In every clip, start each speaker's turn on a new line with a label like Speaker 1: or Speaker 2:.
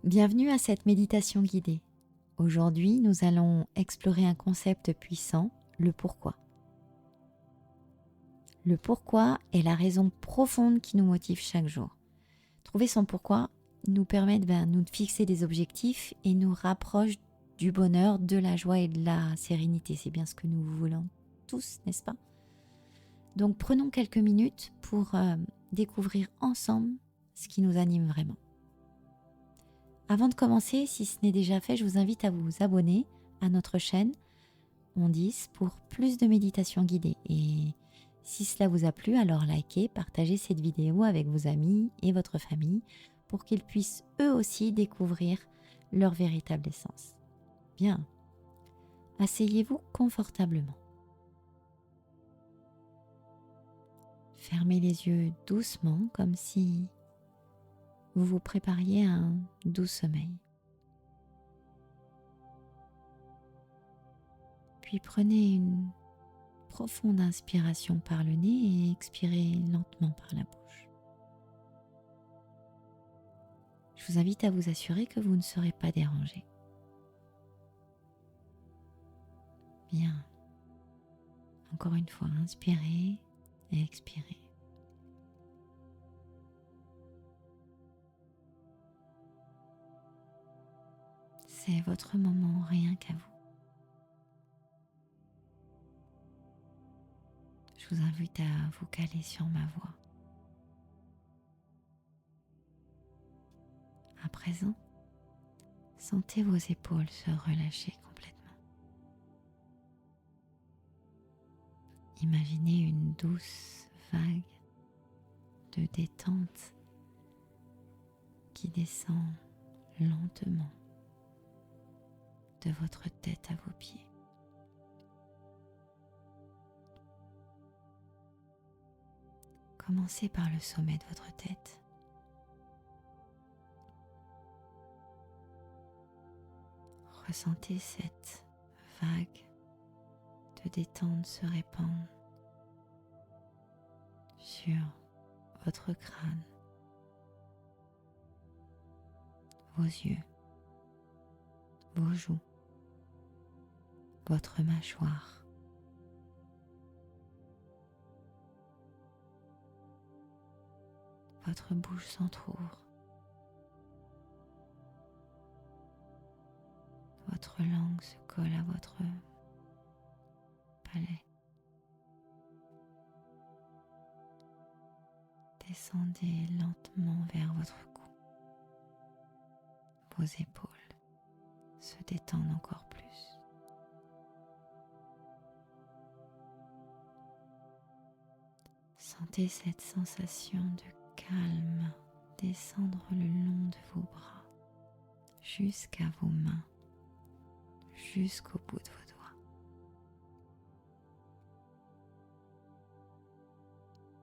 Speaker 1: Bienvenue à cette méditation guidée. Aujourd'hui, nous allons explorer un concept puissant, le pourquoi. Le pourquoi est la raison profonde qui nous motive chaque jour. Trouver son pourquoi nous permet nous de fixer des objectifs et nous rapproche du bonheur, de la joie et de la sérénité. C'est bien ce que nous voulons tous, n'est-ce pas? Donc prenons quelques minutes pour découvrir ensemble ce qui nous anime vraiment. Avant de commencer, si ce n'est déjà fait, je vous invite à vous abonner à notre chaîne Ondis pour plus de méditations guidées. Et si cela vous a plu, alors likez, partagez cette vidéo avec vos amis et votre famille pour qu'ils puissent eux aussi découvrir leur véritable essence. Bien, asseyez-vous confortablement. Fermez les yeux doucement comme si vous vous prépariez à un doux sommeil. Puis prenez une profonde inspiration par le nez et expirez lentement par la bouche. Je vous invite à vous assurer que vous ne serez pas dérangé. Bien. Encore une fois, inspirez et expirez. C'est votre moment, rien qu'à vous. Je vous invite à vous caler sur ma voix. À présent, sentez vos épaules se relâcher complètement. Imaginez une douce vague de détente qui descend lentement de votre tête à vos pieds. Commencez par le sommet de votre tête. Ressentez cette vague de détente se répandre sur votre crâne, vos yeux, vos joues, votre mâchoire, votre bouche s'entrouvre, votre langue se colle à votre palais. Descendez lentement vers votre cou. Vos épaules se détendent encore plus. Sentez cette sensation de calme descendre le long de vos bras jusqu'à vos mains, jusqu'au bout de vos doigts.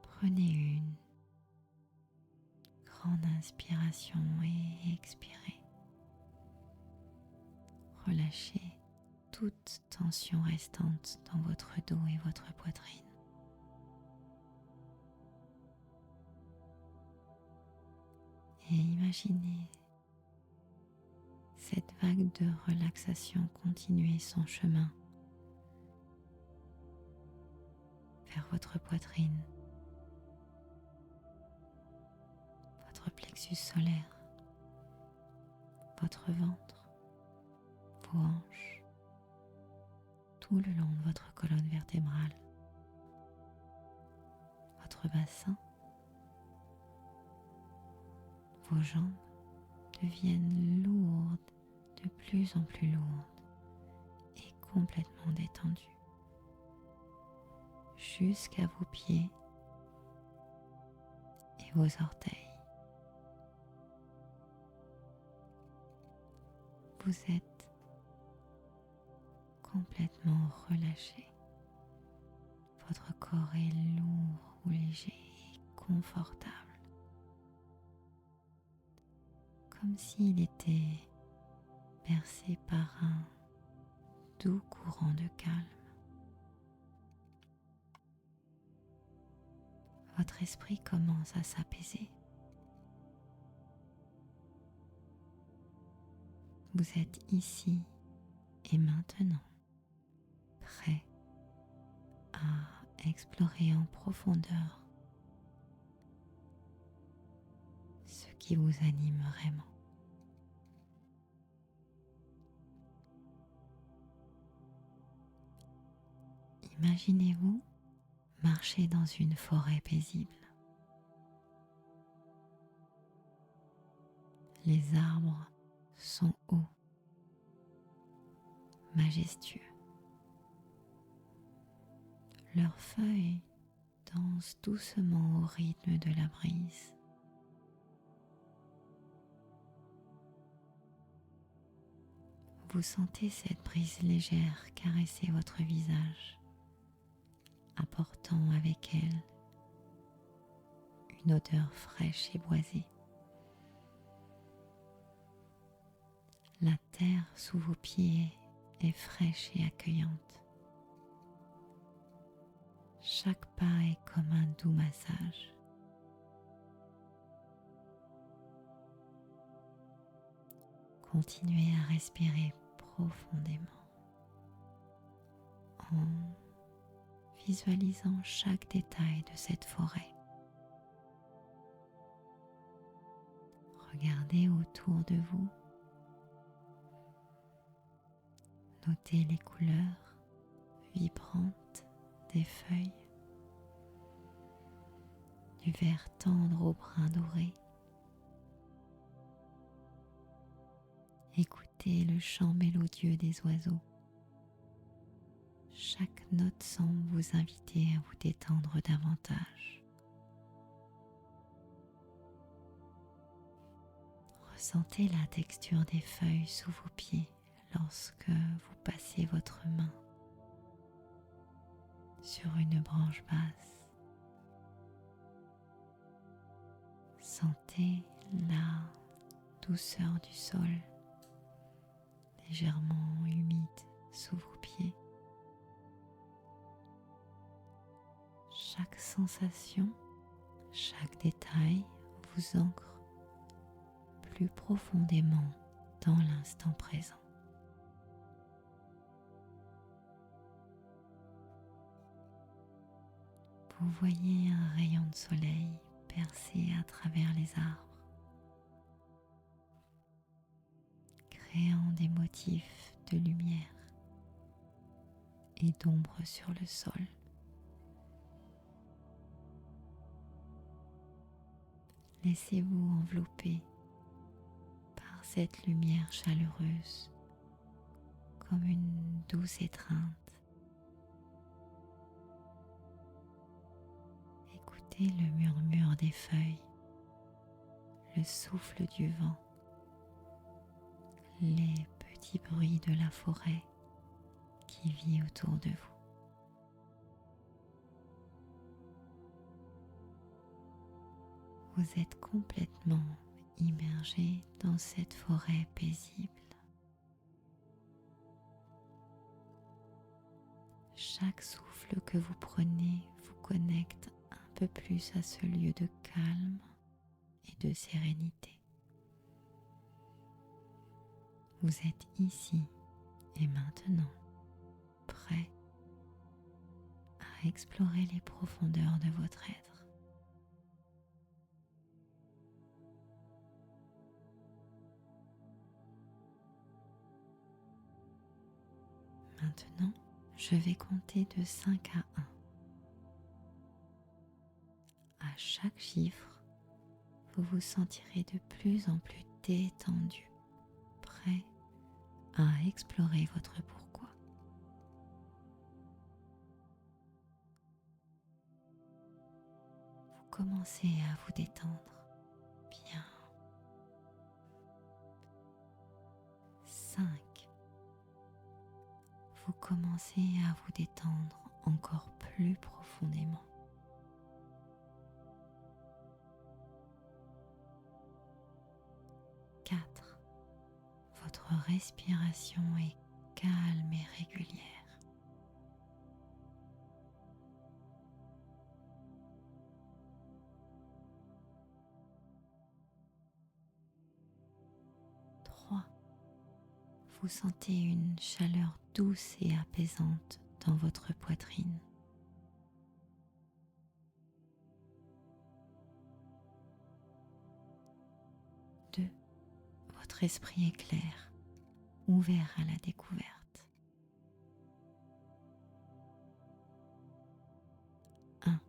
Speaker 1: Prenez une grande inspiration et expirez. Relâchez toute tension restante dans votre dos et votre poitrine. Et imaginez cette vague de relaxation continuer son chemin vers votre poitrine, votre plexus solaire, votre ventre, vos hanches, tout le long de votre colonne vertébrale, votre bassin. Vos jambes deviennent lourdes, de plus en plus lourdes et complètement détendues, jusqu'à vos pieds et vos orteils. Vous êtes complètement relâché. Votre corps est lourd ou léger et confortable, comme s'il était bercé par un doux courant de calme. Votre esprit commence à s'apaiser. Vous êtes ici et maintenant, prêt à explorer en profondeur ce qui vous anime vraiment. Imaginez-vous marcher dans une forêt paisible. Les arbres sont hauts, majestueux. Leurs feuilles dansent doucement au rythme de la brise. Vous sentez cette brise légère caresser votre visage, apportant avec elle une odeur fraîche et boisée. La terre sous vos pieds est fraîche et accueillante. Chaque pas est comme un doux massage. Continuez à respirer profondément en visualisant chaque détail de cette forêt. Regardez autour de vous. Notez les couleurs vibrantes des feuilles, du vert tendre au brun doré. Écoutez le chant mélodieux des oiseaux. Chaque note semble vous inviter à vous détendre davantage. Ressentez la texture des feuilles sous vos pieds lorsque vous passez votre main sur une branche basse. Sentez la douceur du sol légèrement humide sous vos pieds. Chaque sensation, chaque détail vous ancre plus profondément dans l'instant présent. Vous voyez un rayon de soleil percer à travers les arbres, créant des motifs de lumière et d'ombre sur le sol. Laissez-vous envelopper par cette lumière chaleureuse comme une douce étreinte. Écoutez le murmure des feuilles, le souffle du vent, les petits bruits de la forêt qui vit autour de vous. Vous êtes complètement immergé dans cette forêt paisible. Chaque souffle que vous prenez vous connecte un peu plus à ce lieu de calme et de sérénité. Vous êtes ici et maintenant, prêt à explorer les profondeurs de votre être. Maintenant, je vais compter de 5 à 1. À chaque chiffre, vous vous sentirez de plus en plus détendu, prêt à explorer votre pourquoi. Vous commencez à vous détendre bien. 5. Vous commencez à vous détendre encore plus profondément. 4. Votre respiration est calme et régulière. 3. vous sentez une chaleur douce et apaisante dans votre poitrine. 2. Votre esprit est clair, ouvert à la découverte. 1.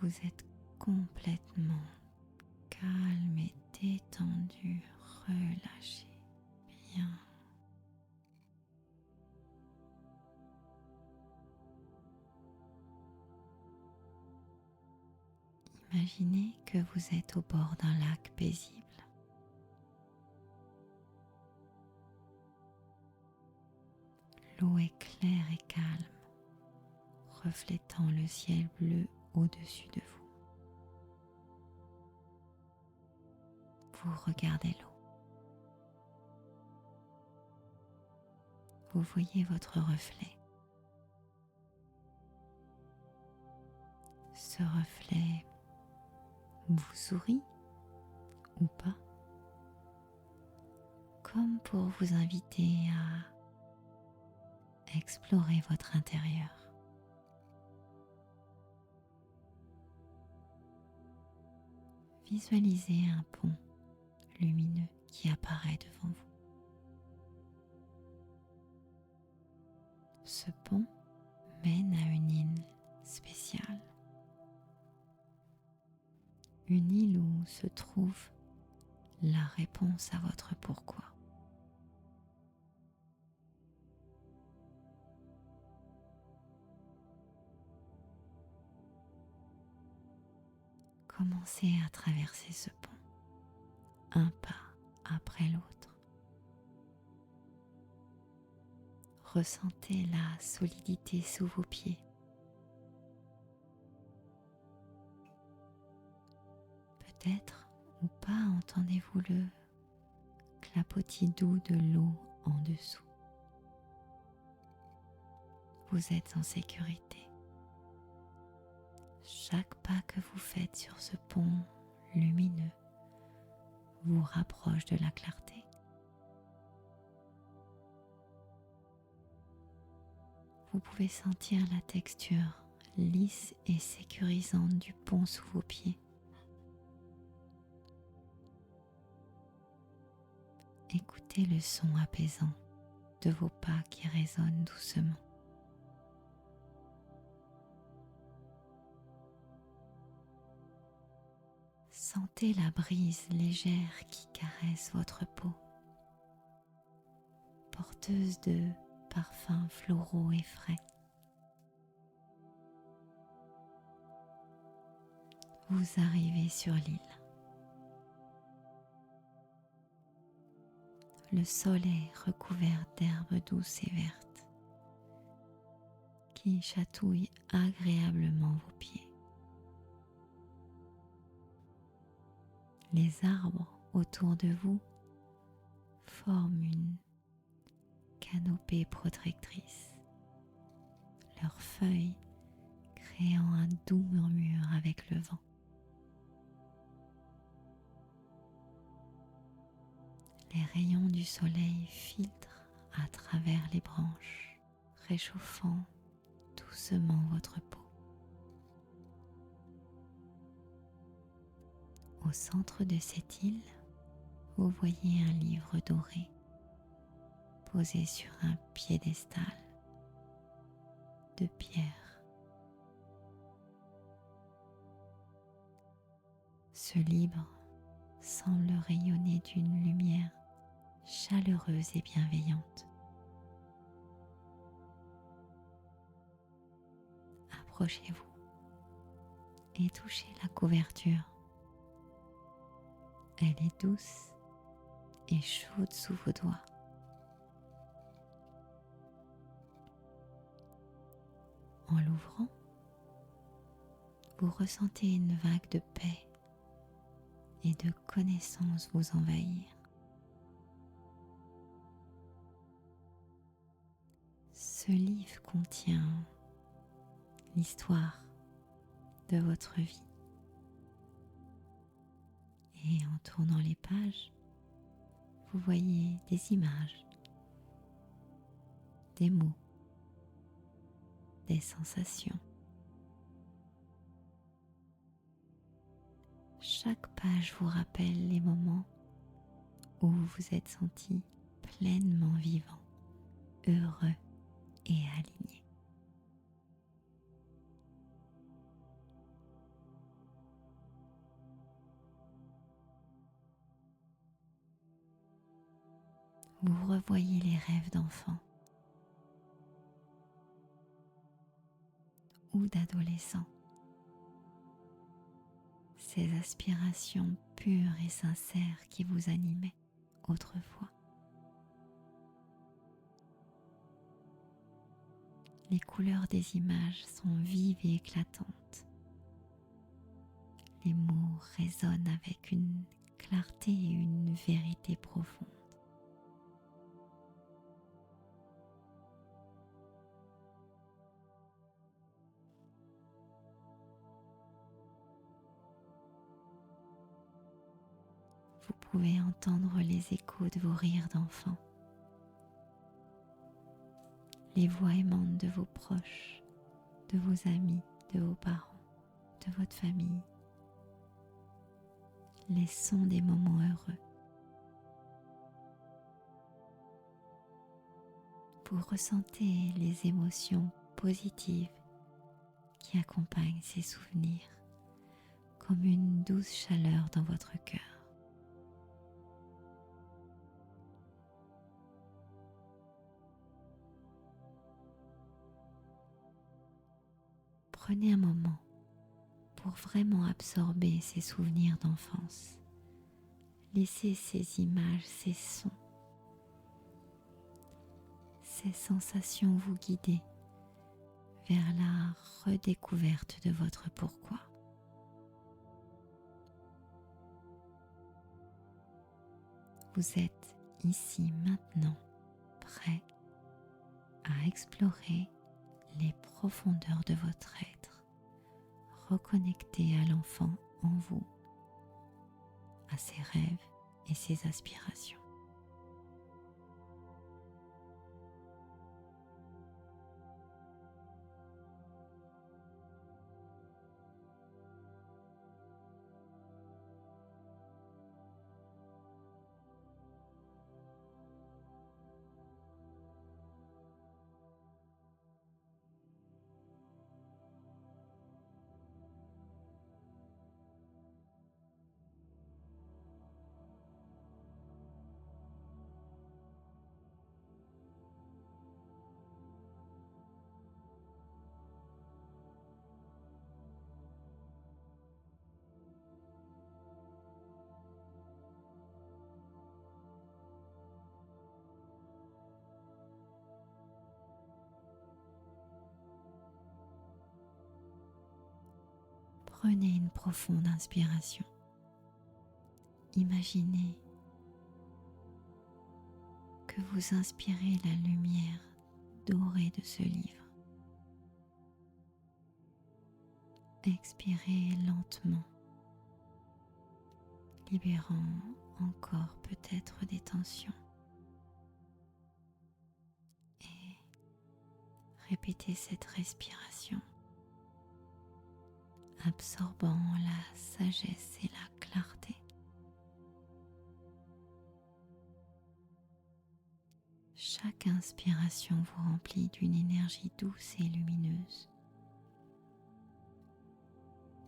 Speaker 1: Vous êtes complètement calme et détendu, relâché, bien. Imaginez que vous êtes au bord d'un lac paisible. L'eau est claire et calme, reflétant le ciel bleu au-dessus de vous. Vous regardez l'eau. Vous voyez votre reflet. Ce reflet vous sourit ou pas, comme pour vous inviter à explorer votre intérieur. Visualisez un pont lumineux qui apparaît devant vous. Ce pont mène à une île spéciale. Une île où se trouve la réponse à votre pourquoi. Commencez à traverser ce pont, un pas après l'autre. Ressentez la solidité sous vos pieds. Peut-être ou pas entendez-vous le clapotis doux de l'eau en dessous. Vous êtes en sécurité. Chaque pas que vous faites sur ce pont lumineux vous rapproche de la clarté. Vous pouvez sentir la texture lisse et sécurisante du pont sous vos pieds. Écoutez le son apaisant de vos pas qui résonnent doucement. Sentez la brise légère qui caresse votre peau, porteuse de parfums floraux et frais. Vous arrivez sur l'île. Le sol est recouvert d'herbes douces et vertes qui chatouillent agréablement vos pieds. Les arbres autour de vous forment une canopée protectrice, leurs feuilles créant un doux murmure avec le vent. Les rayons du soleil filtrent à travers les branches, réchauffant doucement votre peau. Au centre de cette île, vous voyez un livre doré posé sur un piédestal de pierre. Ce livre semble rayonner d'une lumière chaleureuse et bienveillante. Approchez-vous et touchez la couverture. Elle est douce et chaude sous vos doigts. En l'ouvrant, vous ressentez une vague de paix et de connaissance vous envahir. Ce livre contient l'histoire de votre vie. Et en tournant les pages, vous voyez des images des mots, des sensations. Chaque page vous rappelle les moments où vous vous êtes senti pleinement vivant, heureux et aligné. Vous revoyez les rêves d'enfant ou d'adolescent, ces aspirations pures et sincères qui vous animaient autrefois. Les couleurs des images sont vives et éclatantes. Les mots résonnent avec une clarté et une vérité profonde. Vous pouvez entendre les échos de vos rires d'enfant, les voix aimantes de vos proches, de vos amis, de vos parents, de votre famille, les sons des moments heureux. Vous ressentez les émotions positives qui accompagnent ces souvenirs comme une douce chaleur dans votre cœur. Prenez un moment pour vraiment absorber ces souvenirs d'enfance. Laissez ces images, ces sons, ces sensations vous guider vers la redécouverte de votre pourquoi. Vous êtes ici maintenant prêt à explorer les profondeurs de votre être, reconnecté à l'enfant en vous, à ses rêves et ses aspirations. Prenez une profonde inspiration. Imaginez que vous inspirez la lumière dorée de ce livre. Expirez lentement, libérant encore peut-être des tensions. Et répétez cette respiration, absorbant la sagesse et la clarté. Chaque inspiration vous remplit d'une énergie douce et lumineuse.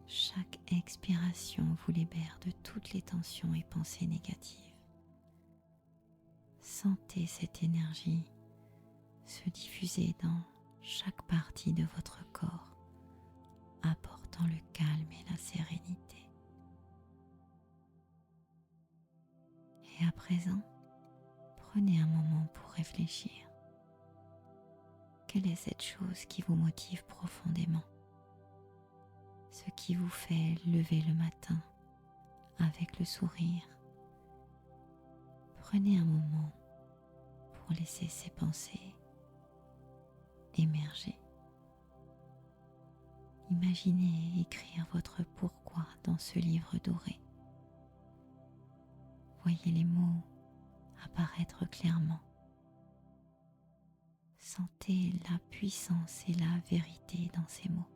Speaker 1: Chaque expiration vous libère de toutes les tensions et pensées négatives. Sentez cette énergie se diffuser dans chaque partie de votre corps, apportant le calme et la sérénité. Et à présent, prenez un moment pour réfléchir. Quelle est cette chose qui vous motive profondément? Ce qui vous fait lever le matin avec le sourire. Prenez un moment pour laisser ces pensées émerger. Imaginez écrire votre pourquoi dans ce livre doré. Voyez les mots apparaître clairement. Sentez la puissance et la vérité dans ces mots.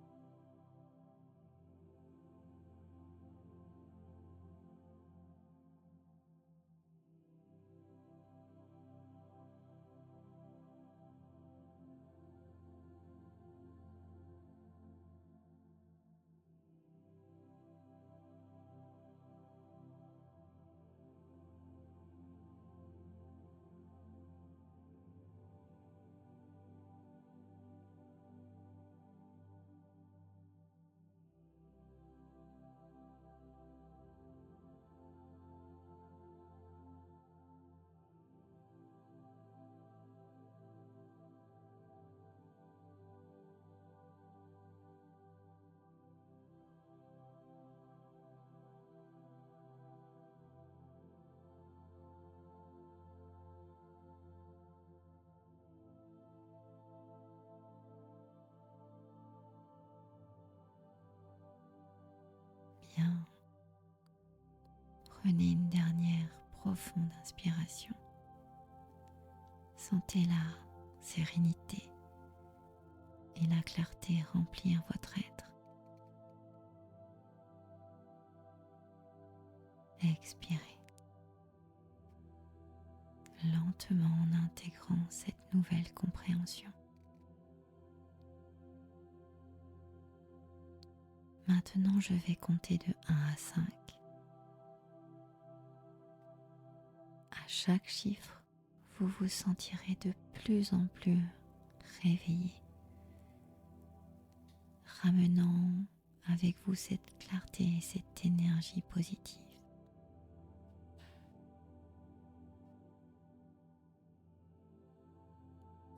Speaker 1: Bien. Prenez une dernière profonde inspiration. Sentez la sérénité et la clarté remplir votre être. Expirez lentement en intégrant cette nouvelle compréhension. Maintenant, je vais compter de 1 à 5. À chaque chiffre, vous vous sentirez de plus en plus réveillé, ramenant avec vous cette clarté et cette énergie positive.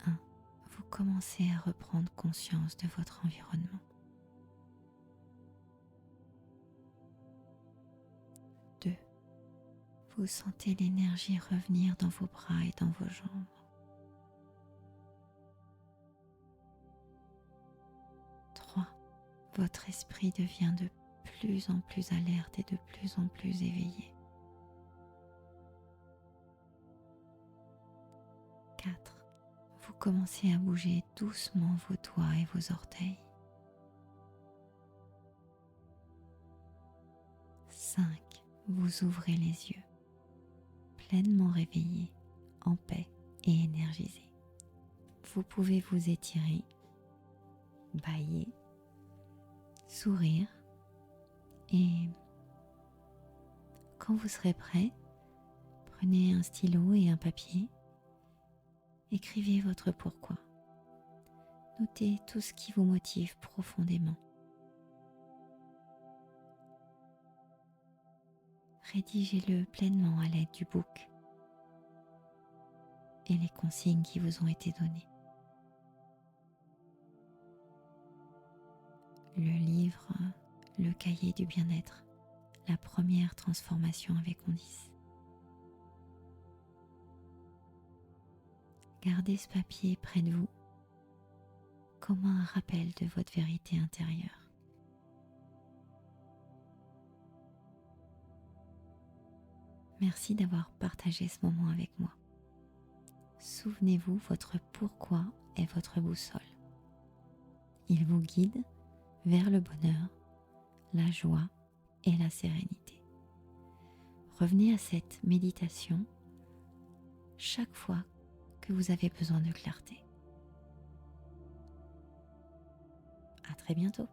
Speaker 1: 1. Vous commencez à reprendre conscience de votre environnement. 2. Vous sentez l'énergie revenir dans vos bras et dans vos jambes. 3. Votre esprit devient de plus en plus alerte et de plus en plus éveillé. 4. Vous commencez à bouger doucement vos doigts et vos orteils. 5. Vous ouvrez les yeux, pleinement réveillé, en paix et énergisé. Vous pouvez vous étirer, bâiller, sourire et quand vous serez prêt, prenez un stylo et un papier, écrivez votre pourquoi. Notez tout ce qui vous motive profondément. Rédigez-le pleinement à l'aide du book et les consignes qui vous ont été données. Le livre, le cahier du bien-être, la première transformation avec Ondice. Gardez ce papier près de vous comme un rappel de votre vérité intérieure. Merci d'avoir partagé ce moment avec moi. Souvenez-vous, votre pourquoi est votre boussole. Il vous guide vers le bonheur, la joie et la sérénité. Revenez à cette méditation chaque fois que vous avez besoin de clarté. À très bientôt.